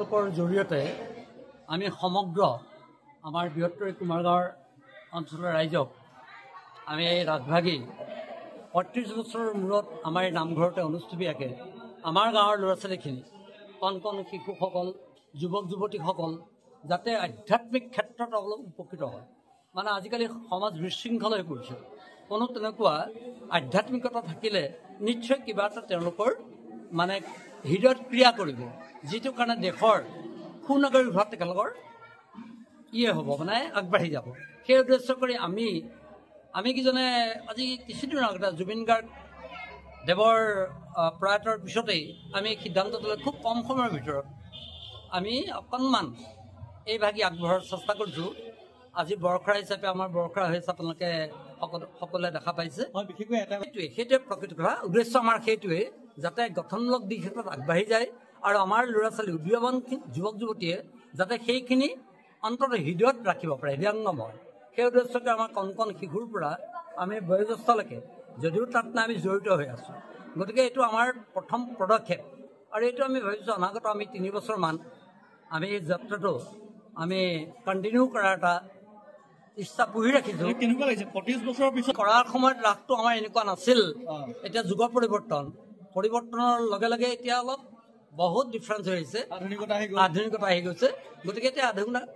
আপোনালোকৰ জৰিয়তে আমি সমগ্ৰ আমাৰ বৃহত্তৰ কুমাৰগাঁৱৰ অঞ্চলৰ ৰাইজক আমি এই ৰাজভাগী ৩৫ বছৰৰ মূৰত আমাৰ এই নামঘৰতে অনুষ্ঠিতভাৱে আমাৰ গাঁৱৰ ল'ৰা ছোৱালীখিনি কণ কণ শিশুসকল যুৱক যুৱতীসকল যাতে আধ্যাত্মিক ক্ষেত্ৰত অলপ উপকৃত হয়। মানে আজিকালি সমাজ বিশৃংখল হৈ পৰিছে। কোনো তেনেকুৱা আধ্যাত্মিকতা থাকিলে নিশ্চয় কিবা এটা তেওঁলোকৰ মানে হৃদয়ত ক্ৰিয়া কৰিব, যিটো কাৰণে দেশৰ সুনাগৰিক হোৱাত তেওঁলোকৰ হ'ব মানে আগবাঢ়ি যাব। সেই উদ্দেশ্য কৰি আমি কিজনে আজি কিছুদিনৰ আগতে জুবিন গাৰ্গ দেৱৰ প্ৰয়াতৰ পিছতেই আমি সিদ্ধান্ত ল'লে খুব কম সময়ৰ ভিতৰত আমি অকণমান এই ভাগি আগবঢ়াৰ চেষ্টা কৰিছোঁ। আজি বৰখৰা হিচাপে আমাৰ বৰখৰা হৈছে আপোনালোকে সকলোৱে দেখা পাইছে। সেইটোৱে প্ৰকৃত কথা। উদ্দেশ্য আমাৰ সেইটোৱে যাতে গঠনমূলক দিশ ক্ষেত্ৰত আগবাঢ়ি যায় আৰু আমাৰ ল'ৰা ছোৱালী উদীয়মান যুৱক যুৱতীয়ে যাতে সেইখিনি অন্তত হৃদয়ত ৰাখিব পাৰে, হৃদয়ংগময়। সেই উদ্দেশ্যতে আমাৰ কণ কণ শিশুৰ পৰা আমি বয়োজ্যেষ্ঠলৈকে যদিও তাত আমি জড়িত হৈ আছোঁ। গতিকে এইটো আমাৰ প্ৰথম পদক্ষেপ আৰু এইটো আমি ভাবিছোঁ অনাগত আমি 3 বছৰমান আমি এই যাত্ৰাটো আমি কণ্টিনিউ কৰাৰ এটা ইচ্ছা পুহি ৰাখিছোঁ। কেনেকুৱা লাগিছে ৩৫ বছৰৰ পিছত কৰাৰ সময়ত ৰাসটো আমাৰ এনেকুৱা নাছিল। এতিয়া যুগৰ পৰিৱৰ্তনৰ লগে লগে এতিয়া অলপ বহুত ডিফাৰেঞ্চ হৈ আহিছে, আধুনিকতা আহি গৈছে। গতিকে এতিয়া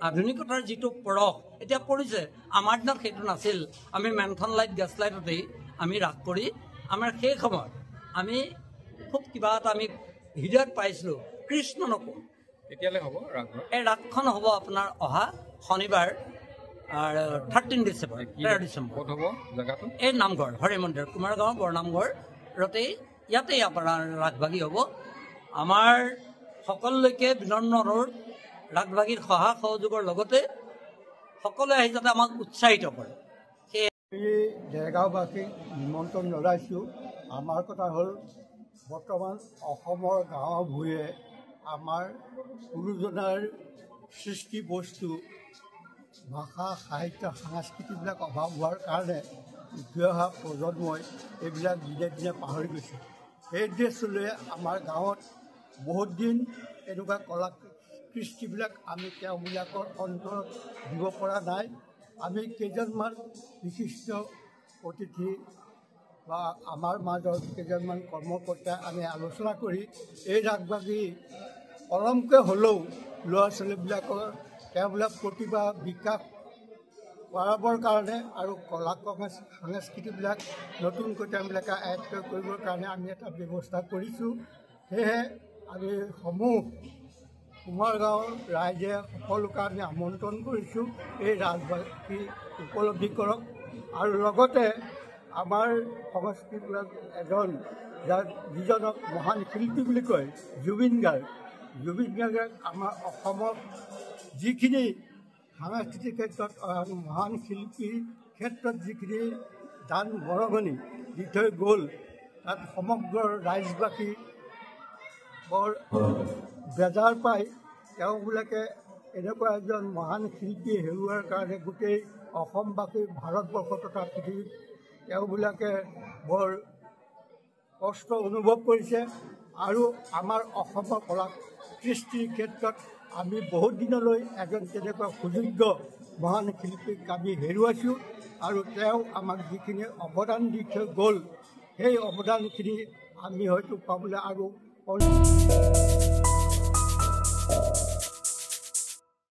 আধুনিকতাৰ যিটো পৰশ এতিয়া পৰিছে, আমাৰ দিনত সেইটো নাছিল। আমি মেন্থন লাইট গেছ লাইটতেই আমি ৰাস কৰি আমাৰ সেই সময়ত আমি খুব কিবা এটা আমি হৃদয়ত পাইছিলোঁ। কৃষ্ণ নকওঁ এতিয়ালৈ হ'ব এই ৰাসখন হ'ব আপোনাৰ অহা শনিবাৰ 13 ডিচেম্বৰ 13 ডিচেম্বৰ ক'ত হ'ব জেগাটো? এই নামঘৰ হৰি মন্দিৰ কুমাৰগাঁৱৰ বৰনামঘৰতেই ইয়াতেই আপোনাৰ ৰাসভাগী হ'ব। আমাৰ সকলোলৈকে বিনম্ৰ অনুৰোধ, ৰাসভাগীৰ সহায় সহযোগৰ লগতে সকলোৱে আহি যাতে আমাক উৎসাহিত কৰে। দেৰগাঁওবাসীক নিমন্ত্ৰণ জনাইছোঁ। আমাৰ কথা হ'ল বৰ্তমান অসমৰ গাঁৱে ভূঞে আমাৰ গুৰুজনাৰ সৃষ্টি বস্তু ভাষা সাহিত্য সাংস্কৃতিবিলাক অভাৱ হোৱাৰ কাৰণে উঠি অহা প্ৰজন্মই এইবিলাক দিনে দিনে পাহৰি গৈছে। সেই উদ্দেশ্যলৈ আমাৰ গাঁৱত বহুত দিন এনেকুৱা কলা কৃষ্টিবিলাক আমি তেওঁবিলাকৰ অন্তৰত দিব পৰা নাই। আমি কেইজনমান বিশিষ্ট অতিথি বা আমাৰ মাজৰ কেইজনমান কৰ্মকৰ্তাই আমি আলোচনা কৰি এই ৰাসভাগী অলমকৈ হ'লেও ল'ৰা ছোৱালীবিলাকৰ তেওঁবিলাক প্ৰতিভা বিকাশ কৰাবৰ কাৰণে আৰু কলা সংস্কৃতিবিলাক নতুনকৈ তেওঁবিলাকে আয়ত্ত কৰিবৰ কাৰণে আমি এটা ব্যৱস্থা কৰিছোঁ। সেয়েহে আমি সমূহ কুমাৰগাঁৱৰ ৰাইজে সকলোকে আমি আমন্ত্ৰণ কৰিছোঁ এই ৰাজভাগী উপলব্ধি কৰক। আৰু লগতে আমাৰ সংস্কৃতিবিলাক যিজনক মহান শিল্পী বুলি কয় জুবিন গাৰ্গে আমাৰ অসমত যিখিনি সাংস্কৃতিক ক্ষেত্ৰত মহান শিল্পীৰ ক্ষেত্ৰত যিখিনি দান বৰঙণি দি থৈ গ'ল, তাত সমগ্ৰ ৰাইজবাসী বৰ বেজাৰ পাই তেওঁবিলাকে এনেকুৱা এজন মহান শিল্পী হেৰুৱাৰ কাৰণে গোটেই অসমবাসী ভাৰতবৰ্ষ তথা পৃথিৱীত তেওঁবিলাকে বৰ কষ্ট অনুভৱ কৰিছে। আৰু আমাৰ অসমৰ কলা কৃষ্টিৰ ক্ষেত্ৰত আমি বহুত দিনলৈ এজন তেনেকুৱা সুযোগ্য মহান শিল্পীক আমি হেৰুৱাইছোঁ আৰু তেওঁ আমাক যিখিনি অৱদান দি থৈ গ'ল সেই অৱদানখিনি আমি হয়তো পাবলৈ আৰু